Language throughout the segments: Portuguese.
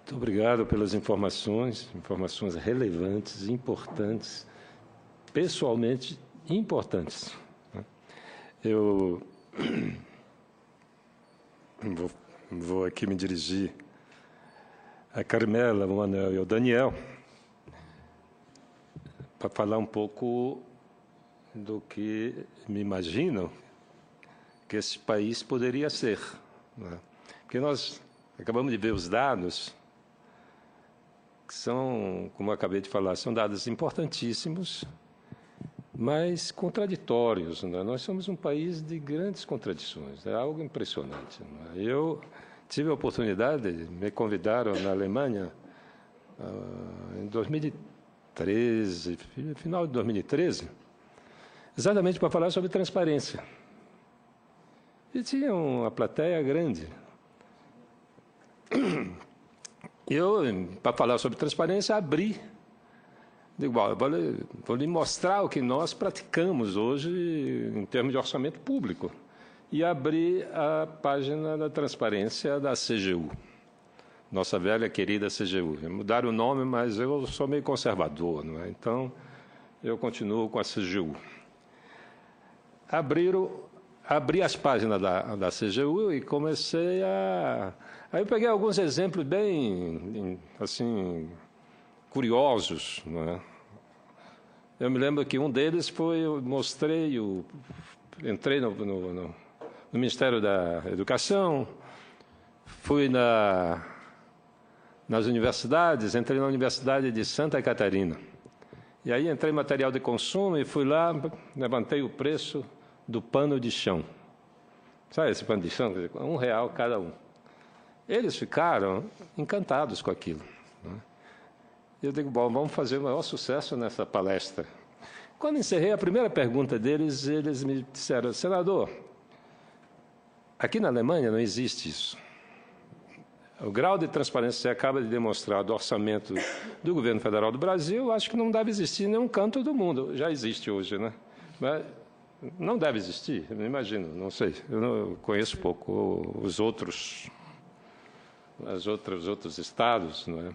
Muito obrigado pelas informações relevantes, importantes, pessoalmente importantes. Eu vou aqui me dirigir a Carmela, o Manuel e ao Daniel para falar um pouco do que me imagino que esse país poderia ser, né? Porque nós acabamos de ver os dados que são, como eu acabei de falar, são dados importantíssimos, mas contraditórios, né? Nós somos um país de grandes contradições, é algo impressionante, né? Eu tive a oportunidade, me convidaram na Alemanha em 2013, final de 2013, exatamente para falar sobre transparência. E tinha uma plateia grande. Eu, para falar sobre transparência, abri. Digo, bom, vou lhe mostrar o que nós praticamos hoje em termos de orçamento público. E abri a página da transparência da CGU, nossa velha querida CGU. Mudaram o nome, mas eu sou meio conservador, não é? Então, eu continuo com a CGU. Abri as páginas da CGU e comecei a... Aí eu peguei alguns exemplos bem, assim, curiosos, não é? Eu me lembro que um deles foi, eu mostrei, entrei no Ministério da Educação, fui nas universidades, entrei na Universidade de Santa Catarina. E aí entrei em material de consumo e fui lá, levantei o preço do pano de chão. Sabe esse pano de chão? R$1 cada um. Eles ficaram encantados com aquilo, né? Eu digo, bom, vamos fazer o maior sucesso nessa palestra. Quando encerrei a primeira pergunta deles, eles me disseram, senador, aqui na Alemanha não existe isso. O grau de transparência que você acaba de demonstrar do orçamento do governo federal do Brasil, acho que não deve existir em nenhum canto do mundo. Já existe hoje, né? Mas não deve existir, eu imagino, não sei. Eu não conheço pouco os outros estados, não é?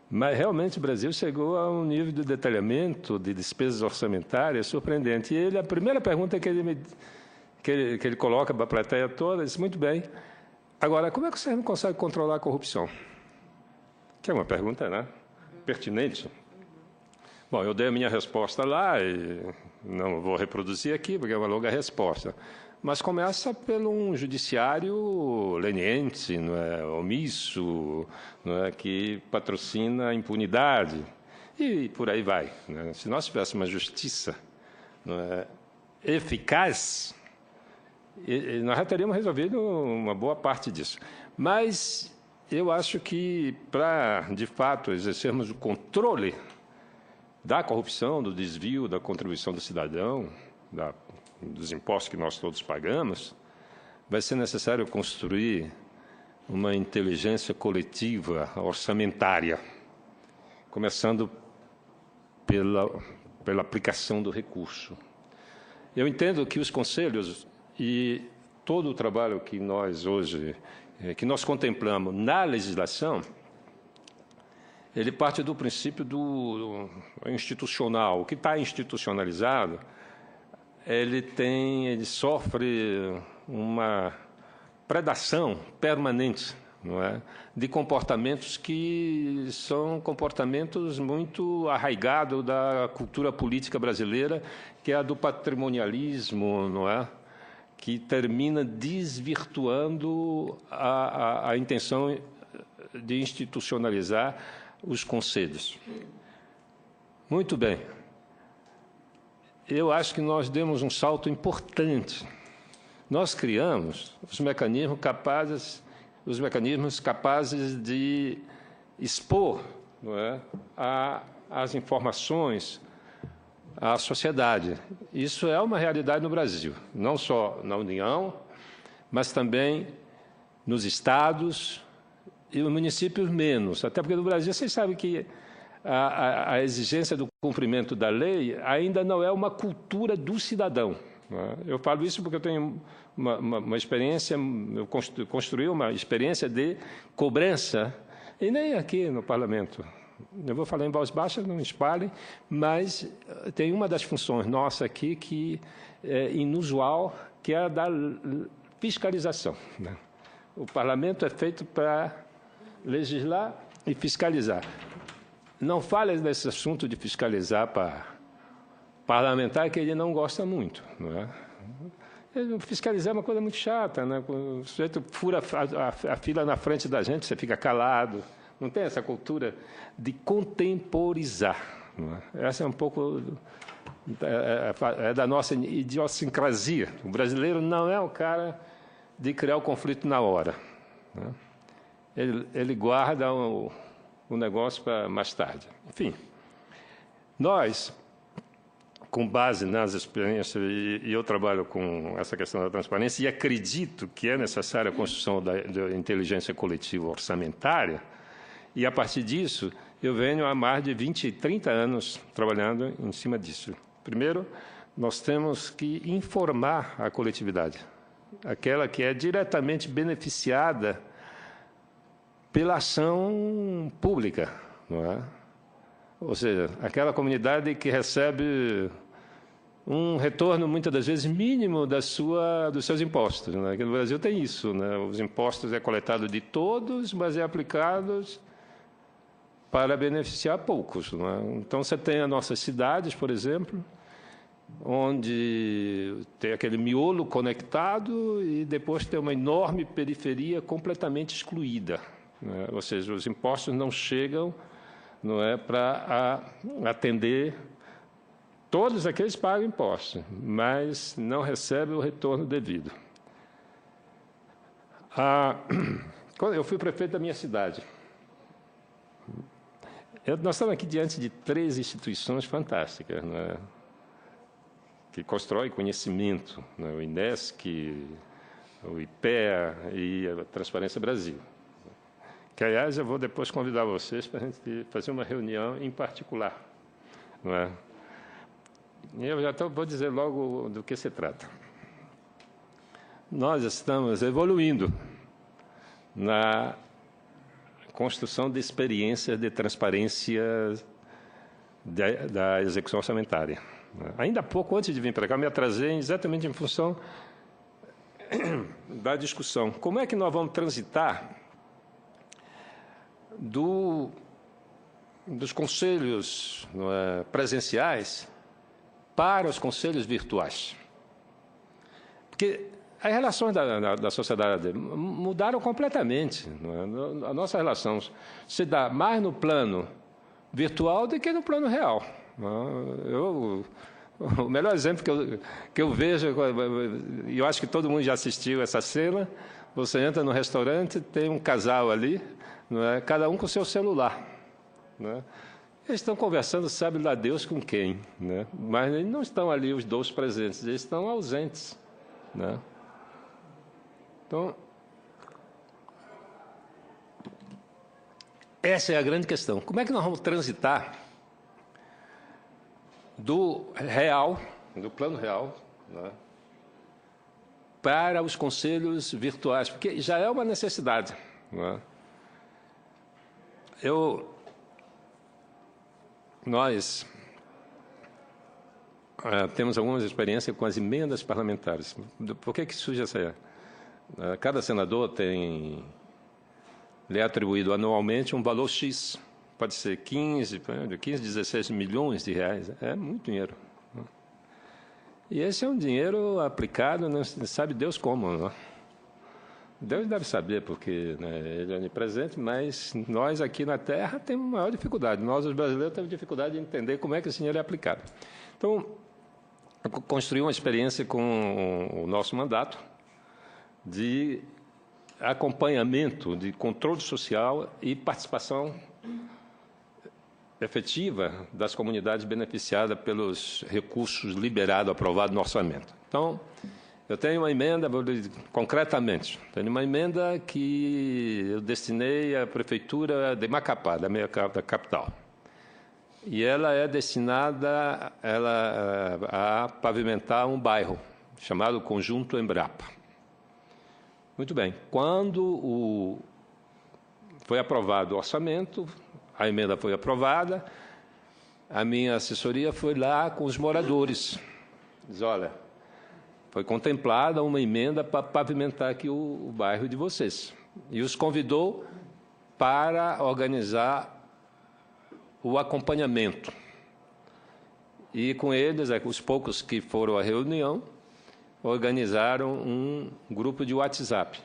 Mas realmente o Brasil chegou a um nível de detalhamento de despesas orçamentárias surpreendente. E a primeira pergunta que ele coloca para a plateia toda, disse, muito bem, agora, como é que você não consegue controlar a corrupção? Que é uma pergunta, né, pertinente. Bom, eu dei a minha resposta lá, e não vou reproduzir aqui, porque é uma longa resposta. Mas começa pelo um judiciário leniente, não é, omisso, não é, que patrocina a impunidade. E por aí vai, né? Se nós tivéssemos uma justiça, não é, eficaz, nós já teríamos resolvido uma boa parte disso. Mas eu acho que, para, de fato, exercermos o controle da corrupção, do desvio, da contribuição do cidadão, dos impostos que nós todos pagamos, vai ser necessário construir uma inteligência coletiva orçamentária, começando pela aplicação do recurso. Eu entendo que os conselhos e todo o trabalho que nós hoje, que nós contemplamos na legislação, ele parte do princípio do institucional. O que está institucionalizado, ele sofre uma predação permanente, não é, de comportamentos que são comportamentos muito arraigados da cultura política brasileira, que é a do patrimonialismo, não é, que termina desvirtuando a intenção de institucionalizar os conselhos. Muito bem. Eu acho que nós demos um salto importante. Nós criamos os mecanismos capazes de expor, não é, as informações à sociedade. Isso é uma realidade no Brasil, não só na União, mas também nos estados e os municípios menos. Até porque no Brasil, vocês sabem que a exigência do cumprimento da lei ainda não é uma cultura do cidadão, não é? Eu falo isso porque eu tenho uma experiência, eu construí uma experiência de cobrança E nem aqui no parlamento. Eu vou falar em voz baixa, não espalhem, mas tem uma das funções nossas aqui que é inusual, que é a da fiscalização, né? O parlamento é feito para legislar e fiscalizar. Não fale desse assunto de fiscalizar para parlamentar, que ele não gosta muito, não é? Fiscalizar é uma coisa muito chata, né? O sujeito fura a fila na frente da gente, você fica calado. Não tem essa cultura de contemporizar, não é? Essa é um pouco da nossa idiosincrasia. O brasileiro não é o cara de criar o conflito na hora, né? Ele guarda o negócio para mais tarde. Enfim, nós, com base nas experiências, e eu trabalho com essa questão da transparência, e acredito que é necessária a construção da inteligência coletiva orçamentária, e, a partir disso, eu venho há mais de 20, 30 anos trabalhando em cima disso. Primeiro, nós temos que informar a coletividade, aquela que é diretamente beneficiada pela ação pública, não é? Ou seja, aquela comunidade que recebe um retorno, muitas das vezes, mínimo dos seus impostos, né? Aqui no Brasil tem isso, né? Os impostos é coletado de todos, mas é aplicados para beneficiar poucos, não é? Então, você tem as nossas cidades, por exemplo, onde tem aquele miolo conectado e depois tem uma enorme periferia completamente excluída, né? Ou seja, os impostos não chegam, não é, para atender todos aqueles que pagam impostos, mas não recebem o retorno devido. Quando eu fui prefeito da minha cidade, nós estamos aqui diante de 3 instituições fantásticas, não é, que constroem conhecimento, não é, o INESC, o IPEA e a Transparência Brasil. Que, aliás, eu vou depois convidar vocês para a gente fazer uma reunião em particular, não é? E eu já vou dizer logo do que se trata. Nós estamos evoluindo na construção de experiências de transparência da execução orçamentária. Ainda há pouco, antes de vir para cá, me atrasei exatamente em função da discussão. Como é que nós vamos transitar dos conselhos, não é, presenciais para os conselhos virtuais? Porque as relações da sociedade mudaram completamente, não é? A nossa relação se dá mais no plano virtual do que no plano real, não é? O melhor exemplo que eu vejo, e eu acho que todo mundo já assistiu essa cena, você entra no restaurante, tem um casal ali, não é? Cada um com o seu celular, não é? Eles estão conversando, sabe lá Deus com quem, né? Mas eles não estão ali os 2 presentes, eles estão ausentes, né? Então, essa é a grande questão. Como é que nós vamos transitar do real, do plano real, né, para os conselhos virtuais? Porque já é uma necessidade, né? Nós temos algumas experiências com as emendas parlamentares. Por que surge essa? Cada senador lhe é atribuído anualmente um valor X. Pode ser 15, 16 milhões de reais. É muito dinheiro. E esse é um dinheiro aplicado, não sabe Deus como, não? Deus deve saber, porque, né, ele é onipresente, mas nós aqui na Terra temos maior dificuldade. Nós, os brasileiros, temos dificuldade de entender como é que esse dinheiro é aplicado. Então, eu construí uma experiência com o nosso mandato de acompanhamento, de controle social e participação efetiva das comunidades beneficiadas pelos recursos liberados, aprovados no orçamento. Então, eu tenho uma emenda, concretamente, tenho uma emenda que eu destinei à Prefeitura de Macapá, da minha capital. E ela é destinada a pavimentar um bairro chamado Conjunto Embrapa. Muito bem. Quando foi aprovado o orçamento, a emenda foi aprovada, a minha assessoria foi lá com os moradores. Diz, olha, foi contemplada uma emenda para pavimentar aqui o bairro de vocês. E os convidou para organizar o acompanhamento. E com eles, os poucos que foram à reunião, organizaram um grupo de WhatsApp.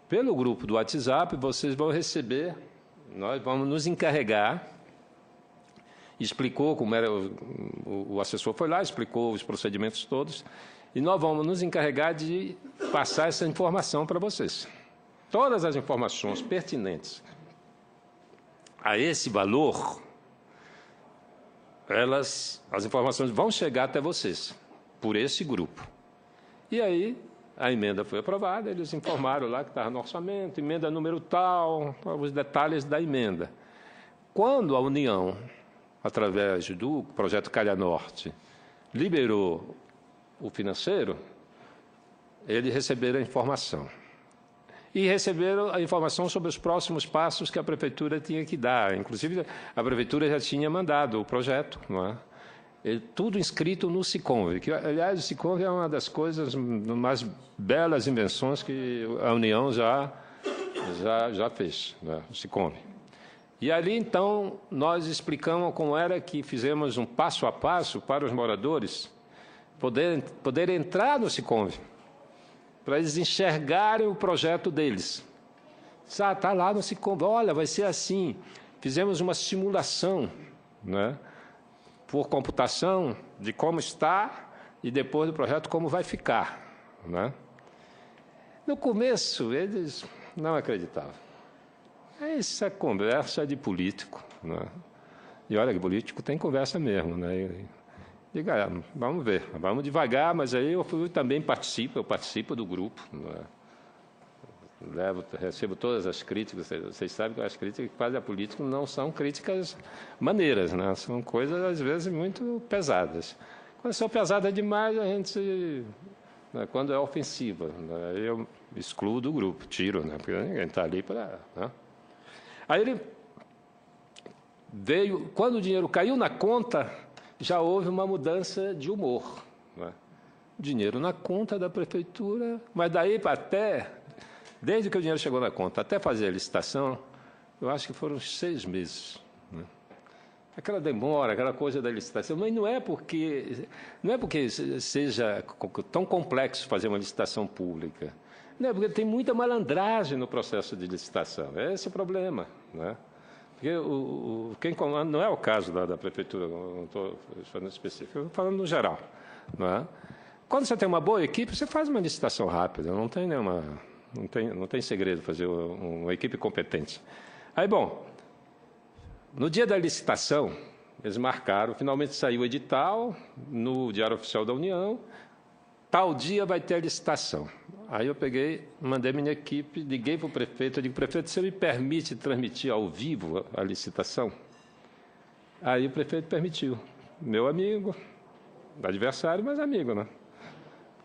Pelo grupo do WhatsApp, vocês vão receber, nós vamos nos encarregar, explicou como era, o assessor foi lá, explicou os procedimentos todos, e nós vamos nos encarregar de passar essa informação para vocês. Todas as informações pertinentes a esse valor, as informações vão chegar até vocês, por esse grupo. E aí, a emenda foi aprovada, eles informaram lá que estava no orçamento, emenda número tal, os detalhes da emenda. Quando a União, através do projeto Calha Norte, liberou o financeiro, eles receberam a informação. E receberam a informação sobre os próximos passos que a Prefeitura tinha que dar. Inclusive, a Prefeitura já tinha mandado o projeto, não é? Tudo inscrito no SICOMV, que, aliás, o SICOMV é uma das coisas mais belas invenções que a União já fez, né? O SICOMV. E ali, então, nós explicamos como era que fizemos um passo a passo para os moradores poderem entrar no SICOMV, para eles enxergarem o projeto deles. Está lá no SICOMV, olha, vai ser assim. Fizemos uma simulação, né, por computação, de como está e depois do projeto como vai ficar. Né? No começo, eles não acreditavam. Isso é conversa de político. Né? E olha que político tem conversa mesmo. Né? Diga, vamos ver, vamos devagar, mas aí eu também participo do grupo. Né? Recebo todas as críticas, vocês sabem que as críticas que fazem a política não são críticas maneiras, né? São coisas, às vezes, muito pesadas. Quando são pesadas demais, a gente, né, quando é ofensiva, né, eu excluo do grupo, tiro, né, porque ninguém está ali para... Né? Aí ele veio, quando o dinheiro caiu na conta, já houve uma mudança de humor. Né? Dinheiro na conta da prefeitura, mas daí até... Desde que o dinheiro chegou na conta até fazer a licitação, eu acho que foram 6 meses. Né? Aquela demora, aquela coisa da licitação, mas não é porque seja tão complexo fazer uma licitação pública. Não é porque tem muita malandragem no processo de licitação. É esse o problema. Né? Porque quem comanda, não é o caso da prefeitura, não estou falando específico, estou falando no geral. Não é? Quando você tem uma boa equipe, você faz uma licitação rápida, não tem nenhuma... Não tem segredo fazer uma equipe competente. Aí, bom, no dia da licitação, eles marcaram, finalmente saiu o edital no Diário Oficial da União, tal dia vai ter a licitação. Aí eu peguei, mandei minha equipe, liguei para o prefeito, eu digo, prefeito, você me permite transmitir ao vivo a licitação? Aí o prefeito permitiu. Meu amigo, adversário, mas amigo, né?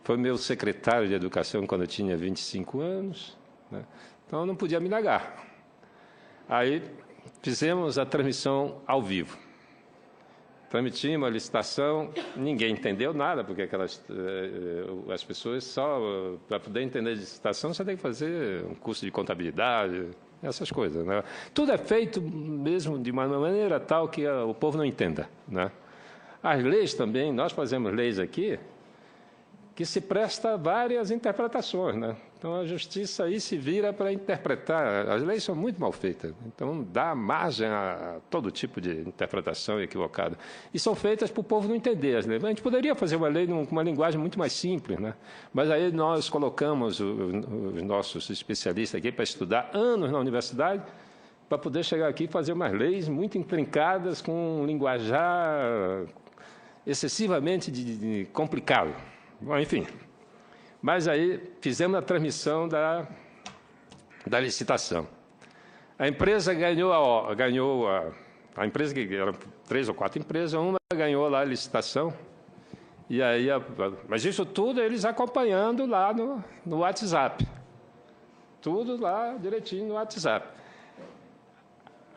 Foi meu secretário de Educação quando eu tinha 25 anos, né? Então eu não podia me negar. Aí fizemos a transmissão ao vivo. Transmitimos a licitação, ninguém entendeu nada, porque as pessoas só, para poder entender de licitação, você tem que fazer um curso de contabilidade, essas coisas. Né? Tudo é feito mesmo de uma maneira tal que o povo não entenda. Né? As leis também, nós fazemos leis aqui, que se presta a várias interpretações, né? Então, a justiça aí se vira para interpretar. As leis são muito mal feitas, então dá margem a todo tipo de interpretação equivocada. E são feitas para o povo não entender as leis. A gente poderia fazer uma lei com uma linguagem muito mais simples, né? Mas aí nós colocamos os nossos especialistas aqui para estudar anos na universidade, para poder chegar aqui e fazer umas leis muito intrincadas, com um linguajar excessivamente complicado. Bom, enfim, mas aí fizemos a transmissão da licitação. A empresa ganhou a empresa, que eram 3 ou 4 empresas, uma ganhou lá a licitação, e aí, mas isso tudo eles acompanhando lá no WhatsApp. tudo lá direitinho no WhatsApp.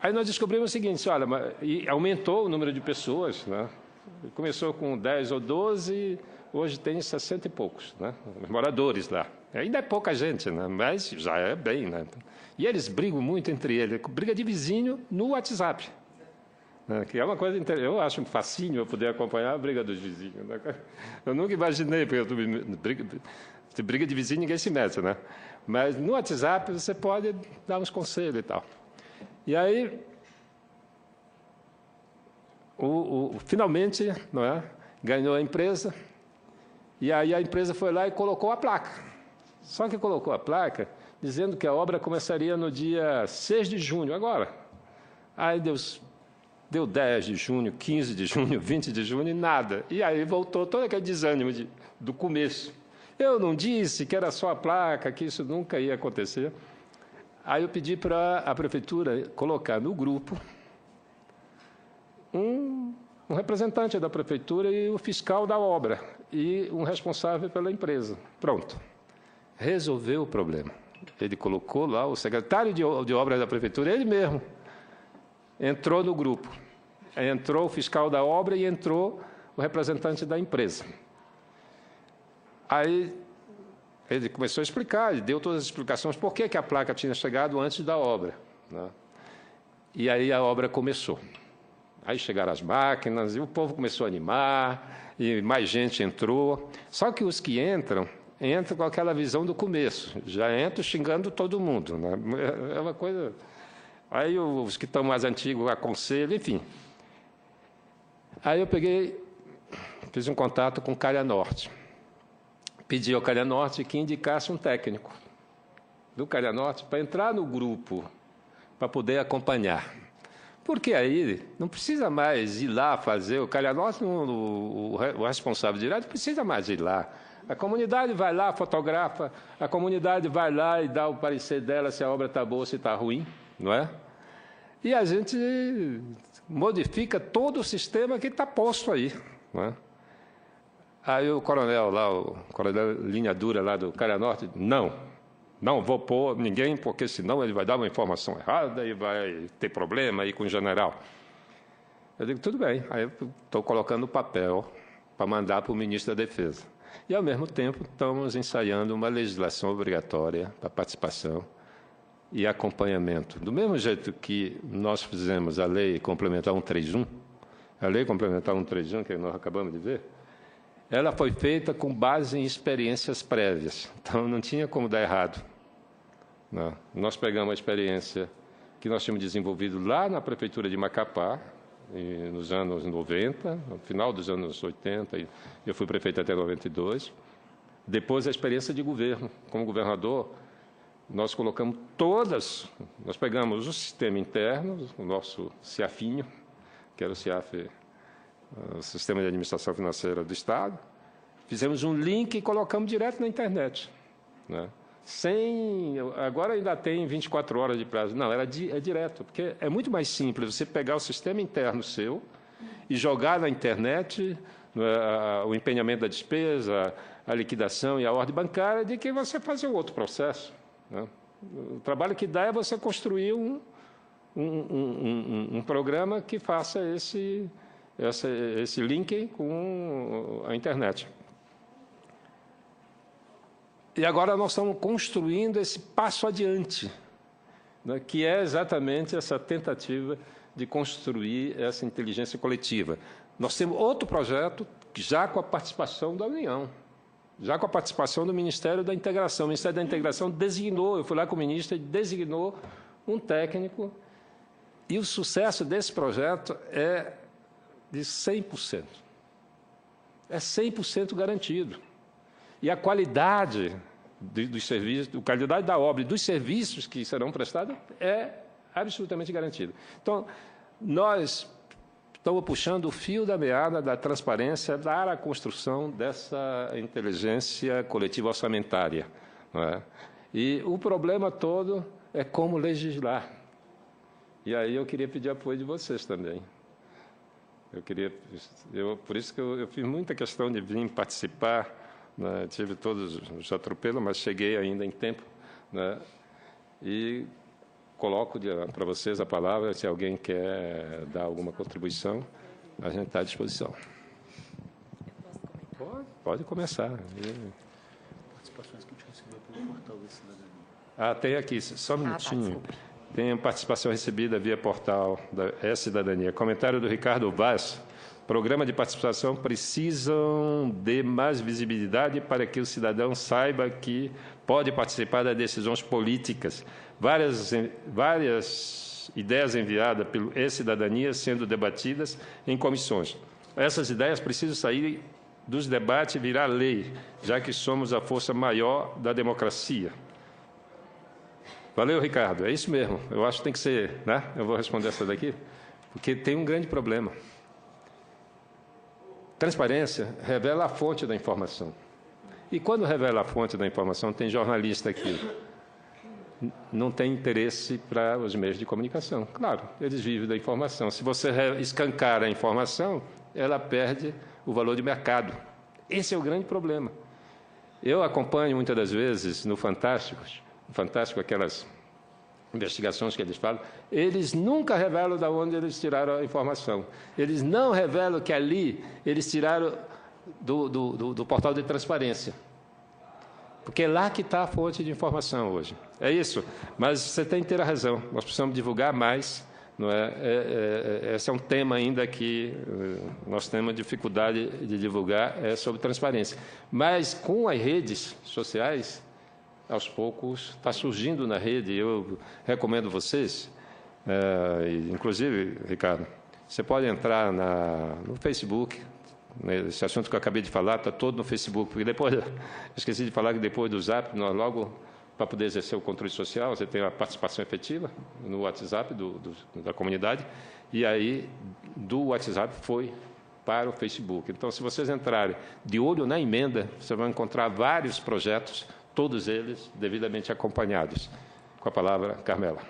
Aí nós descobrimos o seguinte, olha, e aumentou o número de pessoas, né? Começou com 10 ou 12, hoje tem 60 e poucos, né? Moradores lá. Ainda é pouca gente, né? Mas já é bem, né? E eles brigam muito entre eles, briga de vizinho no WhatsApp. Né? Que é uma coisa interessante. Eu acho um fascínio eu poder acompanhar a briga dos vizinhos. Né? Eu nunca imaginei, porque briga de vizinho ninguém se mete, né? Mas no WhatsApp você pode dar uns conselhos e tal. E aí, finalmente, não é? Ganhou a empresa, e aí a empresa foi lá e colocou a placa. Só que colocou a placa dizendo que a obra começaria no dia 6 de junho, agora. Aí deu 10 de junho, 15 de junho, 20 de junho e nada. E aí voltou todo aquele desânimo do começo. Eu não disse que era só a placa, que isso nunca ia acontecer. Aí eu pedi para a prefeitura colocar no grupo um representante da prefeitura e o fiscal da obra e um responsável pela empresa. Pronto. Resolveu o problema. Ele colocou lá o secretário de obras da prefeitura, ele mesmo, entrou no grupo. Entrou o fiscal da obra e entrou o representante da empresa. Aí ele começou a explicar, ele deu todas as explicações por que a placa tinha chegado antes da obra. Né? E aí a obra começou. Aí chegaram as máquinas, e o povo começou a animar, e mais gente entrou. Só que os que entram com aquela visão do começo, já entram xingando todo mundo. Né? É uma coisa... Aí os que estão mais antigos aconselham, enfim. Aí eu fiz um contato com o Calha Norte. Pedi ao Calha Norte que indicasse um técnico do Calha Norte para entrar no grupo, para poder acompanhar. Porque aí não precisa mais ir lá fazer, o Calha Norte, o responsável direto, não precisa mais ir lá. A comunidade vai lá, fotografa, a comunidade vai lá e dá o parecer dela se a obra está boa ou se está ruim, não é? E a gente modifica todo o sistema que está posto aí, não é? Aí o coronel lá, o coronel linha dura lá do Calha Norte, não vou pôr ninguém, porque senão ele vai dar uma informação errada e vai ter problema aí com o general. Eu digo, tudo bem. Aí eu estou colocando o papel para mandar para o ministro da Defesa. E, ao mesmo tempo, estamos ensaiando uma legislação obrigatória para participação e acompanhamento. Do mesmo jeito que nós fizemos a Lei Complementar 131, a Lei Complementar 131, que nós acabamos de ver, ela foi feita com base em experiências prévias, então não tinha como dar errado. Não. Nós pegamos a experiência que nós tínhamos desenvolvido lá na Prefeitura de Macapá, nos anos 90, no final dos anos 80, eu fui prefeito até 92. Depois a experiência de governo, como governador, nós colocamos nós pegamos o sistema interno, o nosso CIAFinho, que era o CIAF, o Sistema de Administração Financeira do Estado, fizemos um link e colocamos direto na internet. Né? Agora ainda tem 24 horas de prazo. Não, é direto, porque é muito mais simples você pegar o sistema interno seu e jogar na internet o empenhamento da despesa, a liquidação e a ordem bancária, de que você fazer o outro processo. Né? O trabalho que dá é você construir um programa que faça esse link com a internet. E agora nós estamos construindo esse passo adiante, né, que é exatamente essa tentativa de construir essa inteligência coletiva. Nós temos outro projeto já com a participação da União, já com a participação do Ministério da Integração. O Ministério da Integração designou, eu fui lá com o ministro, ele designou um técnico, e o sucesso desse projeto é de 100%. É 100% garantido. E a qualidade dos serviços, a qualidade da obra e dos serviços que serão prestados é absolutamente garantida. Então, nós estamos puxando o fio da meada da transparência para a construção dessa inteligência coletiva orçamentária. Não é? E o problema todo é como legislar. E aí eu queria pedir apoio de vocês também. Por isso que eu fiz muita questão de vir participar, né? Tive todos os atropelos, mas cheguei ainda em tempo, né? e coloco para vocês a palavra, se alguém quer dar alguma contribuição, a gente está à disposição. Pode começar. Participações que a gente recebeu pelo portal da cidadania. Tem aqui, só um minutinho. Tem a participação recebida via portal da E-Cidadania. Comentário do Ricardo Vaz. Programa de participação precisam de mais visibilidade para que o cidadão saiba que pode participar das decisões políticas. Várias ideias enviadas pelo E-Cidadania sendo debatidas em comissões. Essas ideias precisam sair dos debates e virar lei, já que somos a força maior da democracia. Valeu, Ricardo. É isso mesmo. Eu acho que tem que ser, né? Eu vou responder essa daqui, porque tem um grande problema. Transparência revela a fonte da informação. E quando revela a fonte da informação, tem jornalista aqui. Não tem interesse para os meios de comunicação. Claro, eles vivem da informação. Se você escancar a informação, ela perde o valor de mercado. Esse é o grande problema. Eu acompanho muitas das vezes no Fantástico, aquelas investigações que eles falam, eles nunca revelam de onde eles tiraram a informação. Eles não revelam que ali eles tiraram do portal de transparência. Porque é lá que está a fonte de informação hoje. É isso. Mas você tem inteira razão. Nós precisamos divulgar mais. Não é? Esse é um tema ainda que nós temos dificuldade de divulgar, sobre transparência. Mas com as redes sociais, aos poucos, está surgindo na rede. Eu recomendo vocês, inclusive, Ricardo, você pode entrar no Facebook. Esse assunto que eu acabei de falar está todo no Facebook, porque depois, esqueci de falar que depois do Zap, nós logo, para poder exercer o controle social, você tem a participação efetiva no WhatsApp da comunidade, e aí do WhatsApp foi para o Facebook. Então, se vocês entrarem de olho na emenda, vocês vão encontrar vários projetos, todos eles devidamente acompanhados. Com a palavra, Carmela.